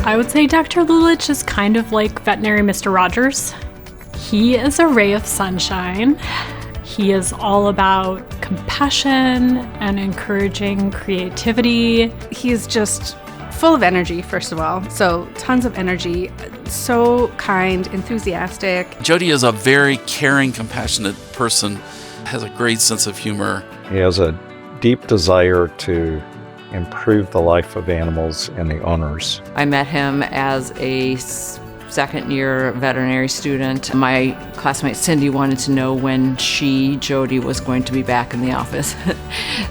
I would say Dr. Lulich is kind of like veterinary Mr. Rogers. He is a ray of sunshine. He is all about compassion and encouraging creativity. He's just full of energy, first of all. So tons of energy, so kind, enthusiastic. Jody is a very caring, compassionate person, has a great sense of humor. He has a deep desire to improve the life of animals and the owners. I met him as a second-year veterinary student. My classmate Cindy wanted to know when Jody, was going to be back in the office.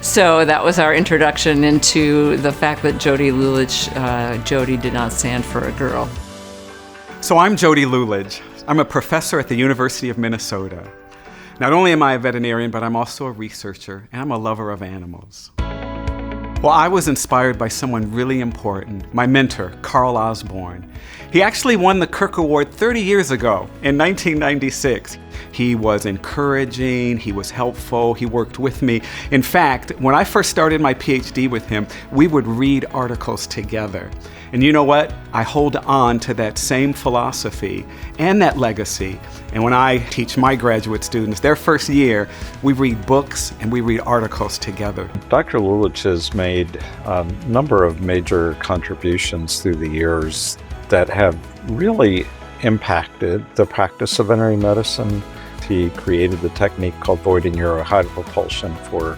So that was our introduction into the fact that Jody Lulich, Jody did not stand for a girl. So I'm Jody Lulich. I'm a professor at the University of Minnesota. Not only am I a veterinarian, but I'm also a researcher, and I'm a lover of animals. Well, I was inspired by someone really important, my mentor, Carl Osborne. He actually won the Kirk Award 30 years ago, in 1996. He was encouraging, he was helpful, he worked with me. In fact, when I first started my PhD with him, we would read articles together. And you know what? I hold on to that same philosophy and that legacy. And when I teach my graduate students, their first year, we read books and we read articles together. Dr. Lulich has made a number of major contributions through the years that have really impacted the practice of veterinary medicine. He created the technique called voiding urohydropropulsion for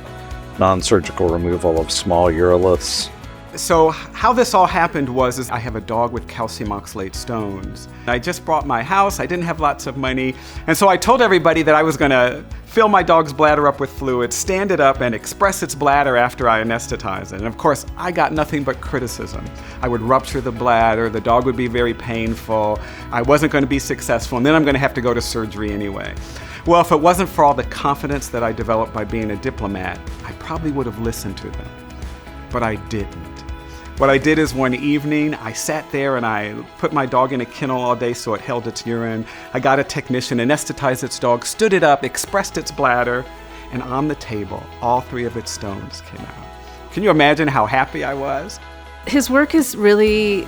non-surgical removal of small uroliths. So how this all happened was I have a dog with calcium oxalate stones. I just bought my house, I didn't have lots of money, and so I told everybody that I was gonna fill my dog's bladder up with fluid, stand it up, and express its bladder after I anesthetize it. And of course, I got nothing but criticism. I would rupture the bladder, the dog would be very painful, I wasn't gonna be successful, and then I'm gonna have to go to surgery anyway. Well, if it wasn't for all the confidence that I developed by being a diplomat, I probably would have listened to them, but I didn't. What I did is one evening, I sat there and I put my dog in a kennel all day so it held its urine. I got a technician, anesthetized its dog, stood it up, expressed its bladder, and on the table, all 3 of its stones came out. Can you imagine how happy I was? His work is really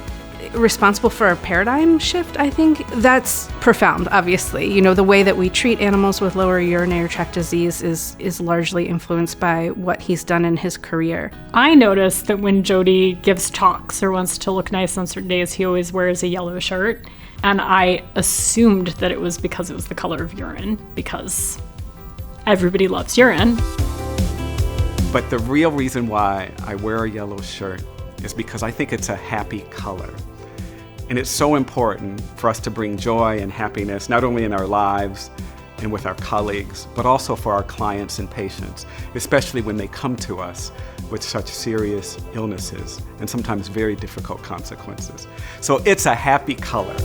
responsible for a paradigm shift, I think. That's profound, obviously. You know, the way that we treat animals with lower urinary tract disease is largely influenced by what he's done in his career. I noticed that when Jody gives talks or wants to look nice on certain days, he always wears a yellow shirt. And I assumed that it was because it was the color of urine, because everybody loves urine. But the real reason why I wear a yellow shirt is because I think it's a happy color. And it's so important for us to bring joy and happiness, not only in our lives and with our colleagues, but also for our clients and patients, especially when they come to us with such serious illnesses and sometimes very difficult consequences. So it's a happy color.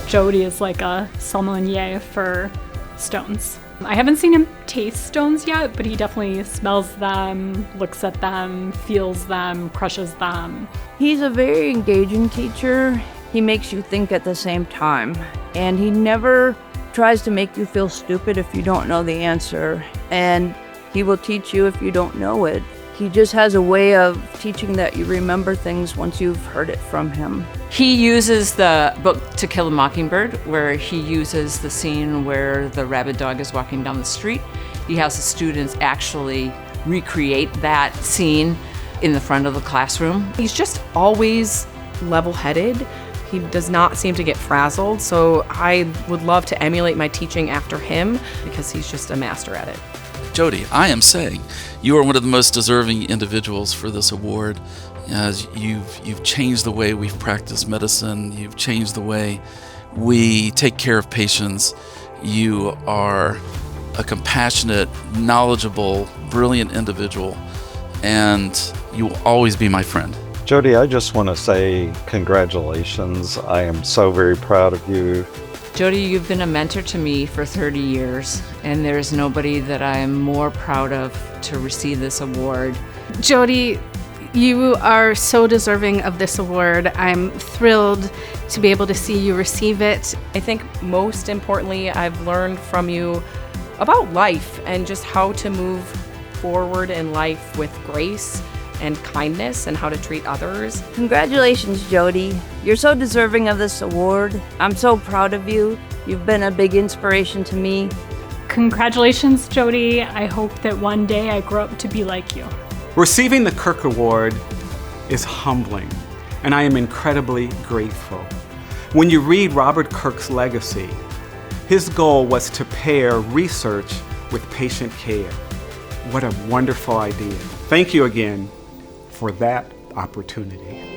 Jody is like a sommelier for stones. I haven't seen him taste stones yet, but he definitely smells them, looks at them, feels them, crushes them. He's a very engaging teacher. He makes you think at the same time, and he never tries to make you feel stupid if you don't know the answer, and he will teach you if you don't know it. He just has a way of teaching that you remember things once you've heard it from him. He uses the book To Kill a Mockingbird, where he uses the scene where the rabid dog is walking down the street. He has the students actually recreate that scene in the front of the classroom. He's just always level-headed. He does not seem to get frazzled, so I would love to emulate my teaching after him because he's just a master at it. Jody, I am saying you are one of the most deserving individuals for this award. You've changed the way we've practiced medicine. You've changed the way we take care of patients. You are a compassionate, knowledgeable, brilliant individual, and you will always be my friend. Jody, I just want to say congratulations. I am so very proud of you. Jody, you've been a mentor to me for 30 years, and there's nobody that I am more proud of to receive this award. Jody, you are so deserving of this award. I'm thrilled to be able to see you receive it. I think most importantly, I've learned from you about life and just how to move forward in life with grace and kindness and how to treat others. Congratulations, Jody. You're so deserving of this award. I'm so proud of you. You've been a big inspiration to me. Congratulations, Jody. I hope that one day I grow up to be like you. Receiving the Kirk Award is humbling, and I am incredibly grateful. When you read Robert Kirk's legacy, his goal was to pair research with patient care. What a wonderful idea. Thank you again for that opportunity.